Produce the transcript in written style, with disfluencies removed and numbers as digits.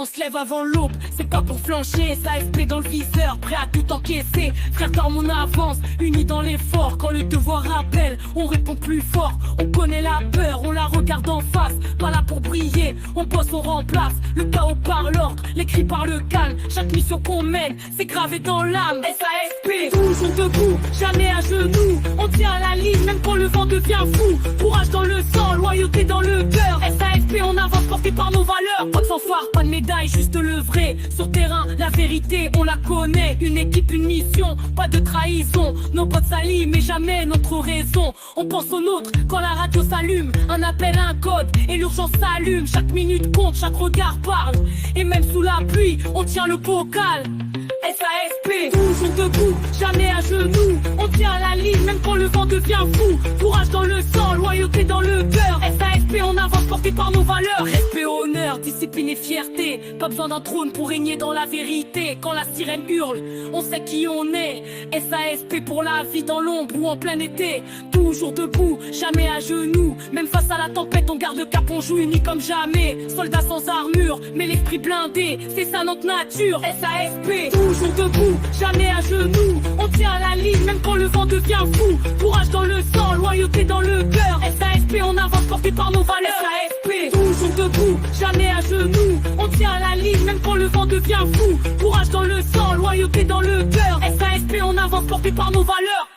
On se lève avant l'aube, c'est pas pour flancher, SAFP dans le viseur, prêt à tout encaisser. Frère d'armes on avance, unis dans l'effort. Quand le devoir appelle, on répond plus fort. On connaît la peur, on la regarde en face. Pas là pour briller, on bosse, on remplace. Le chaos par l'ordre, les cris par le calme. Chaque mission qu'on mène, c'est gravé dans l'âme. SAFP, toujours debout, jamais à genoux. On tient à la ligne, même quand le vent devient fou. Courage dans le sang, loyauté dans le cœur. SAFP, on avance porté par nos valeurs. Pas de fanfare, pas de médaille, juste le vrai. Sur terrain, la vérité, on la connaît. Une équipe, une mission, pas de trahison. Nos potes s'allient, mais jamais notre raison. On pense au nôtre quand la radio s'allume. Un appel, un code, et l'urgence s'allume. Chaque minute compte, chaque regard parle. Et même sous la pluie, on tient le bocal. SAFP, toujours debout, jamais à genoux. On tient à la ligne, même quand le vent devient fou. Courage dans le sang, loyauté dans le cœur. SAFP, on avance porté par nos valeurs. Respect, honneur, discipline et fierté. Pas besoin d'un trône pour régner dans la vérité. Quand la sirène hurle, on sait qui on est. SAFP pour la vie dans l'ombre ou en plein été. Toujours debout, jamais à genoux. Même face à la tempête, on garde le cap, on joue unis comme jamais. Soldats sans armure, mais l'esprit blindé, c'est ça notre nature. SAFP, toujours debout, jamais à genoux. On tient à la ligne, même quand le vent devient fou. Courage dans le sang, loyauté dans le cœur. SAFP, on avance porté par nos valeurs. SAFP, toujours debout, jamais à genoux. On tient à la ligne, même quand le vent devient fou. Courage dans le sang, loyauté dans le cœur. SAFP, on avance porté par nos valeurs.